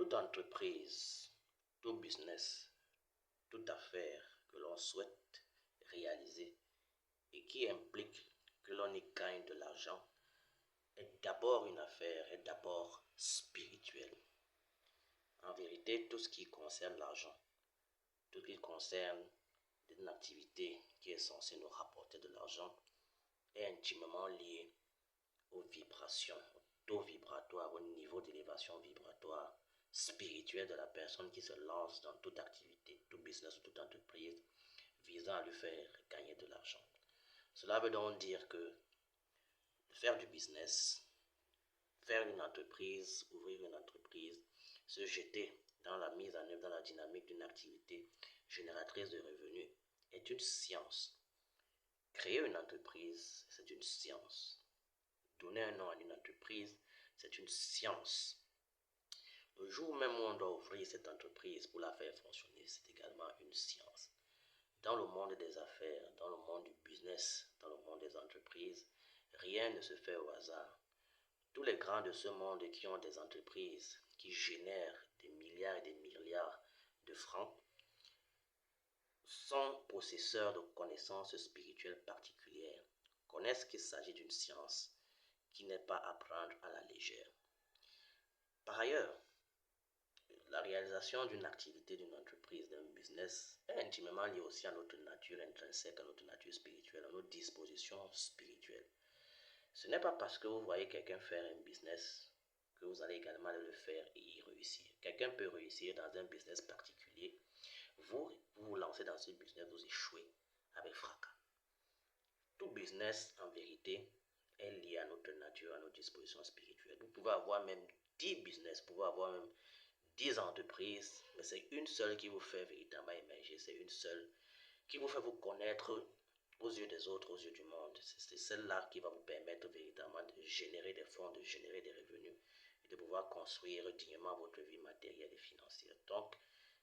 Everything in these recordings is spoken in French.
Toute entreprise, tout business, toute affaire que l'on souhaite réaliser et qui implique que l'on y gagne de l'argent est d'abord une affaire, est d'abord spirituelle. En vérité, tout ce qui concerne l'argent, tout ce qui concerne une activité qui est censée nous rapporter de l'argent est intimement lié aux vibrations, au taux vibratoire, au niveau d'élévation vibratoire spirituelle de la personne qui se lance dans toute activité, tout business ou toute entreprise visant à lui faire gagner de l'argent. Cela veut donc dire que faire du business, faire une entreprise, ouvrir une entreprise, se jeter dans la mise en œuvre, dans la dynamique d'une activité génératrice de revenus est une science. Créer une entreprise, c'est une science. Donner un nom à une entreprise, c'est une science. Le jour même où on doit ouvrir cette entreprise pour la faire fonctionner, c'est également une science. Dans le monde des affaires, dans le monde du business, dans le monde des entreprises, rien ne se fait au hasard. Tous les grands de ce monde qui ont des entreprises qui génèrent des milliards et des milliards de francs sont possesseurs de connaissances spirituelles particulières, connaissent qu'il s'agit d'une science qui n'est pas à prendre à la légère. Par ailleurs, la réalisation d'une activité, d'une entreprise, d'un business est intimement liée aussi à notre nature intrinsèque, à notre nature spirituelle, à nos dispositions spirituelles. Ce n'est pas parce que vous voyez quelqu'un faire un business que vous allez également le faire et y réussir. Quelqu'un peut réussir dans un business particulier. Vous lancez dans ce business, vous échouez avec fracas. Tout business, en vérité, est lié à notre nature, à nos dispositions spirituelles. Vous pouvez avoir même 10 business, vous pouvez avoir même 10 entreprises, mais c'est une seule qui vous fait véritablement émerger, c'est une seule qui vous fait vous connaître aux yeux des autres, aux yeux du monde. C'est celle-là qui va vous permettre véritablement de générer des fonds, de générer des revenus et de pouvoir construire dignement votre vie matérielle et financière. Donc,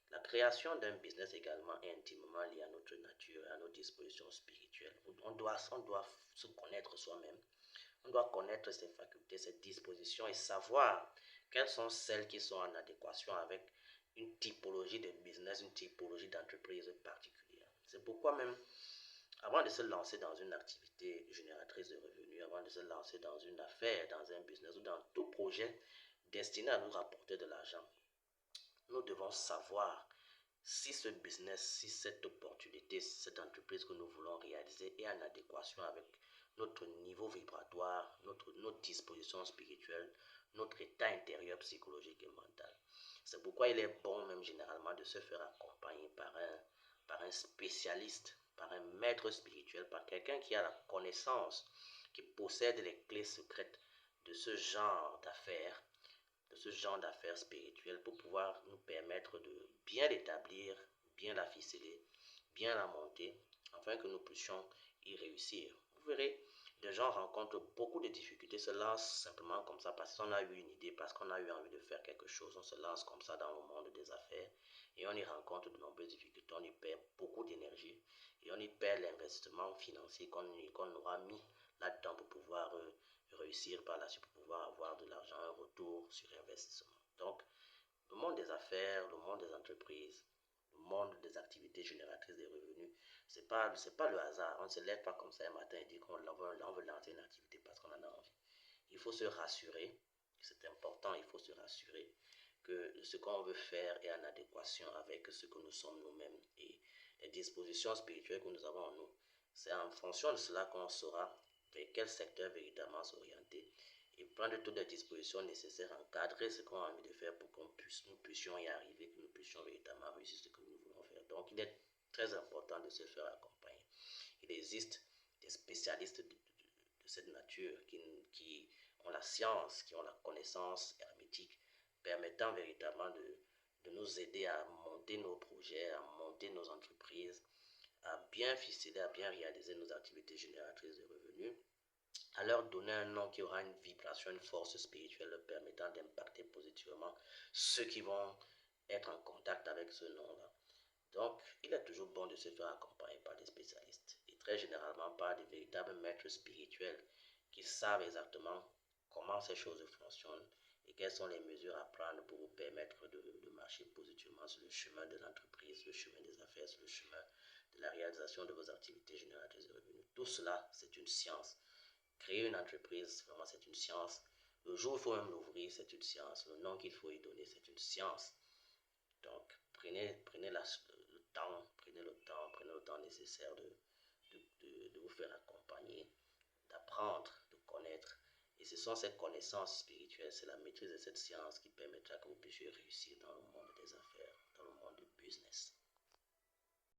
la création d'un business également est intimement liée à notre nature, à nos dispositions spirituelles. On doit se connaître soi-même. On doit connaître ses facultés, ses dispositions et savoir quelles sont celles qui sont en adéquation avec une typologie de business, une typologie d'entreprise particulière. C'est pourquoi même, avant de se lancer dans une activité génératrice de revenus, avant de se lancer dans une affaire, dans un business ou dans tout projet destiné à nous rapporter de l'argent, nous devons savoir si ce business, si cette opportunité, cette entreprise que nous voulons réaliser est en adéquation avec notre niveau vibratoire, notre disposition spirituelle, notre état intérieur psychologique et mental. C'est pourquoi il est bon même généralement de se faire accompagner par un spécialiste, par un maître spirituel, par quelqu'un qui a la connaissance, qui possède les clés secrètes de ce genre d'affaires, spirituelles pour pouvoir nous permettre de bien l'établir, bien la ficeler, bien la monter, afin que nous puissions y réussir. Vous verrez, des gens rencontrent beaucoup de difficultés, se lancent simplement comme ça parce qu'on a eu une idée, parce qu'on a eu envie de faire quelque chose, on se lance comme ça dans le monde des affaires et on y rencontre de nombreuses difficultés, on y perd beaucoup d'énergie et on y perd l'investissement financier qu'on aura mis là-dedans pour pouvoir réussir par la suite, pour pouvoir avoir de l'argent, un retour sur investissement. Donc, le monde des affaires, le monde des entreprises, le monde des activités génératrices de revenus, c'est pas le hasard. On ne se lève pas comme ça un matin et dit qu'on veut lancer une activité parce qu'on en a envie. Il faut se rassurer, c'est important, il faut se rassurer que ce qu'on veut faire est en adéquation avec ce que nous sommes nous-mêmes et les dispositions spirituelles que nous avons en nous. C'est en fonction de cela qu'on saura vers quel secteur véritablement s'orienter et prendre toutes les dispositions nécessaires, encadrer ce qu'on a envie de faire pour nous puissions y arriver, que nous puissions véritablement réussir ce que nous voulons faire. Donc, il est très important de se faire accompagner. Il existe des spécialistes de cette nature qui ont la science, qui ont la connaissance hermétique, permettant véritablement de nous aider à monter nos projets, à monter nos entreprises, à bien ficeler, à bien réaliser nos activités génératrices de revenus, à leur donner un nom qui aura une vibration, une force spirituelle leur permettant d'impacter positivement ceux qui vont être en contact avec ce nom-là. Donc, il est toujours bon de se faire accompagner par des spécialistes et très généralement par des véritables maîtres spirituels qui savent exactement comment ces choses fonctionnent et quelles sont les mesures à prendre pour vous permettre de performance, le chemin de l'entreprise, le chemin des affaires, le chemin de la réalisation de vos activités génératrices de revenus. Tout cela, c'est une science. Créer une entreprise, vraiment, c'est une science. Le jour où il faut même l'ouvrir, c'est une science. Le nom qu'il faut y donner, c'est une science. Donc, prenez le temps nécessaire de vous faire accompagner, d'apprendre, de connaître. Et ce sont ces connaissances spirituelles, c'est la maîtrise de cette science qui permettra que vous puissiez réussir dans le monde des affaires, dans le monde du business.